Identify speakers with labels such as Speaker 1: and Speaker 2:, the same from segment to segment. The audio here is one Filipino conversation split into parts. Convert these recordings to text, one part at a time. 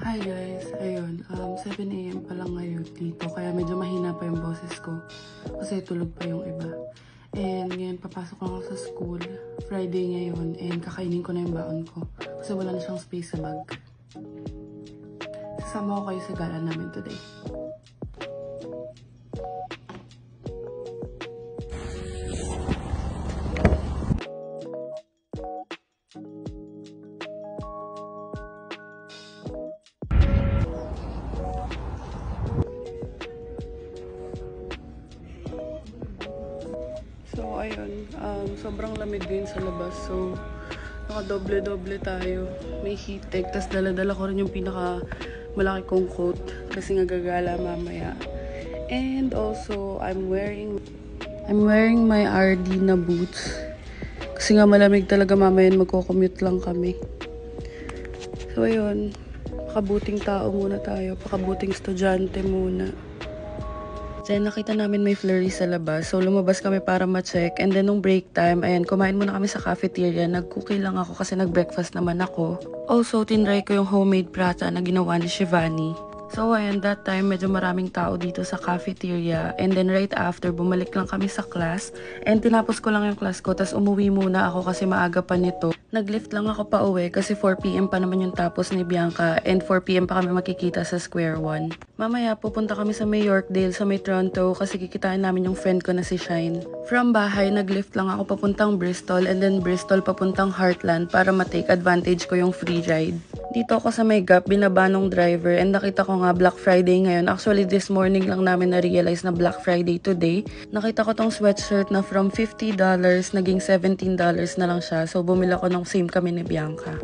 Speaker 1: Hi guys, ayun, 7 AM pa lang ngayon dito, kaya medyo mahina pa yung boses ko kasi tulog pa yung iba. And ngayon papasok lang ako sa school, Friday ngayon, and kakainin ko na yung baon ko kasi wala na siyang space sa bag. Sasama ko kayo sa gala namin today. So, ayun, sobrang lamig din sa labas. So, naka-doble-doble tayo. May heat tech, tas dala-dala ko rin yung pinaka malaki kong coat kasi nga gagala mamaya. And also, I'm wearing my RD na boots. Kasi nga malamig talaga mamaya, magko-commute lang kami. So, ayun, pakabuting tao muna tayo, pakabuting estudyante muna. Then, nakita namin may flurry sa labas. So, lumabas kami para ma-check. And then, nung break time, ayan, kumain muna kami sa cafeteria. Nag-cookie lang ako kasi nag-breakfast naman ako. Also, tinry ko yung homemade prata na ginawa ni Shivani. So, ayan, that time, medyo maraming tao dito sa cafeteria. And then, right after, bumalik lang kami sa class. And tinapos ko lang yung class ko. Tapos, umuwi muna ako kasi maaga pa nito. Nag-lift lang ako pa uwi kasi 4 PM pa naman yung tapos ni Bianca. And 4 PM pa kami makikita sa Square One. Mamaya, pupunta kami sa may Yorkdale, sa may Toronto, kasi kikitain namin yung friend ko na si Shine. From bahay, nag-lift lang ako papuntang Bristol, and then Bristol papuntang Heartland para ma-take advantage ko yung free ride. Dito ako sa may Gap, binaba nung driver, and nakita ko nga Black Friday ngayon. Actually, this morning lang namin na-realize na Black Friday today. Nakita ko tong sweatshirt na from $50, naging $17 na lang siya. So, bumili ako ng same kami ni Bianca.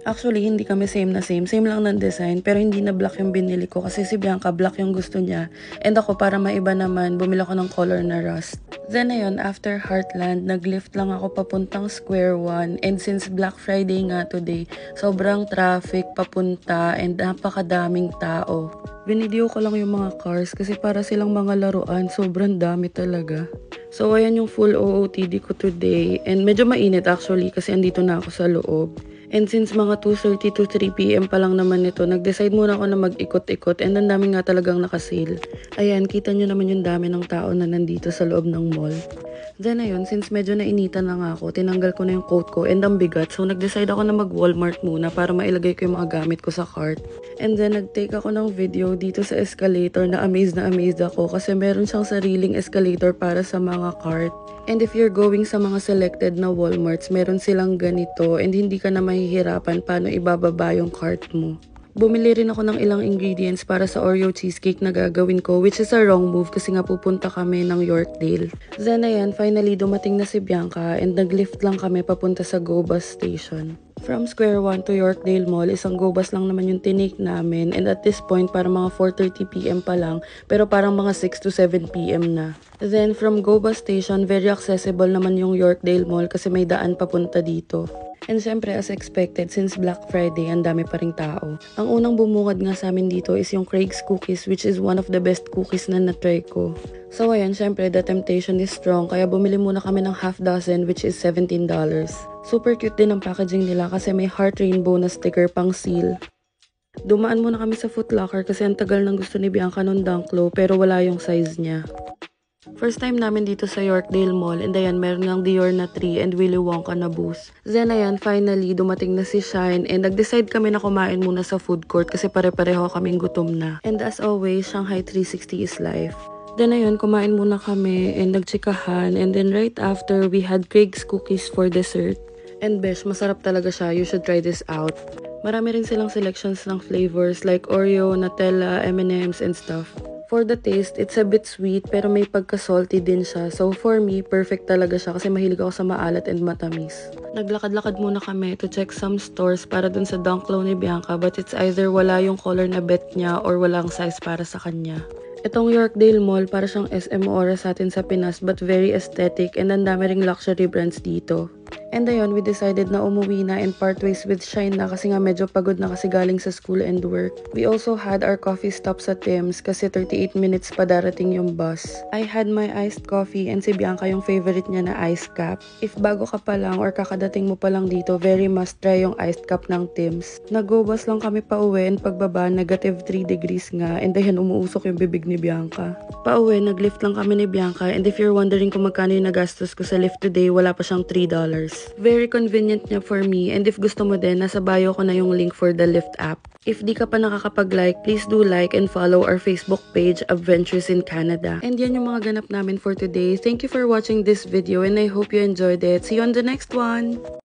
Speaker 1: Actually, hindi kami same na same. Same lang ng design, pero hindi na black yung binili ko kasi si Bianca black yung gusto niya. And ako, para maiba naman, bumili ako ng color na rust. Then ayun, after Heartland, nag-lift lang ako papuntang Square One. And since Black Friday nga today, sobrang traffic papunta and napakadaming tao. Binideo ko lang yung mga cars kasi para silang mga laruan, sobrang dami talaga. So ayan yung full OOTD ko today. And medyo mainit actually kasi andito na ako sa loob. And since mga 2:30 to 3 PM pa lang naman nito, nag-decide muna ako na mag-ikot-ikot and ang dami nga talagang nakasale. Ayan, kita nyo naman yung dami ng tao na nandito sa loob ng mall. Then ayun, since medyo nainitan na nga ako, tinanggal ko na yung coat ko and ang bigat. So nag-decide ako na mag-Walmart muna para mailagay ko yung mga gamit ko sa cart. And then nag-take ako ng video dito sa escalator na amazed ako kasi meron siyang sariling escalator para sa mga cart. And if you're going sa mga selected na Walmarts, meron silang ganito and hindi ka na mahihirapan paano ibababa yung cart mo. Bumili rin ako ng ilang ingredients para sa Oreo cheesecake na gagawin ko, which is a wrong move kasi nga pupunta kami ng Yorkdale. Then ayan, finally dumating na si Bianca and nag-lift lang kami papunta sa Go Bus Station. From Square One to Yorkdale Mall, isang go bus lang naman yung tinake namin, and at this point parang mga 4:30 PM pa lang, pero parang mga 6 to 7 PM na. Then from Go Bus Station, very accessible naman yung Yorkdale Mall kasi may daan papunta dito. And syempre, as expected, since Black Friday, ang dami pa ring tao. Ang unang bumungad nga sa amin dito is yung Craig's Cookies, which is one of the best cookies na na-try ko. So ayan, syempre, the temptation is strong, kaya bumili muna kami ng half dozen, which is $17. Super cute din ang packaging nila kasi may heart rainbow na sticker pang seal. Dumaan muna kami sa Foot Locker kasi ang tagal ng gusto ni Bianca nung Dunklo, pero wala yung size niya. First time namin dito sa Yorkdale Mall, and ayan, meron ng Dior na 3 and Willy Wonka na booth. Then ayan, finally, dumating na si Shine and nag-decide kami na kumain muna sa food court kasi pare-pareho kaming gutom na. And as always, Shanghai 360 is life. Then ayun, kumain muna kami and nagtsikahan, and then right after, we had Craig's Cookies for dessert. And besh, masarap talaga siya. You should try this out. Marami rin silang selections ng flavors like Oreo, Nutella, M&M's, and stuff. For the taste, it's a bit sweet pero may pagka-salty din siya. So for me, perfect talaga siya kasi mahilig ako sa maalat and matamis. Naglakad-lakad muna kami to check some stores para dun sa Dunklo ni Bianca, but it's either wala yung color na bet niya or walang size para sa kanya. Itong Yorkdale Mall, para siyang SM Ora sa atin sa Pinas, but very aesthetic and ang dami ring luxury brands dito. And ayun, we decided na umuwi na and part ways with Shine na kasi nga medyo pagod na kasi galing sa school and work. We also had our coffee stop sa Tim's kasi 38 minutes pa darating yung bus. I had my iced coffee and si Bianca yung favorite niya na ice cap. If bago ka pa lang or kakadating mo pa lang dito, very must try yung iced cup ng Tim's. Nag-go-bus lang kami pa uwi and pagbaba, negative 3 degrees nga and ayan, umuusok yung bibig ni Bianca. Pa uwi, nag-lift lang kami ni Bianca and if you're wondering kung magkano yung nagastos ko sa lift today, wala pa siyang $3. Very convenient niya for me and if gusto mo din, nasa bio ko na yung link for the Lyft app. If di ka pa nakakapag-like, please do like and follow our Facebook page, Adventures in Canada. And yan yung mga ganap namin for today. Thank you for watching this video and I hope you enjoyed it. See you on the next one!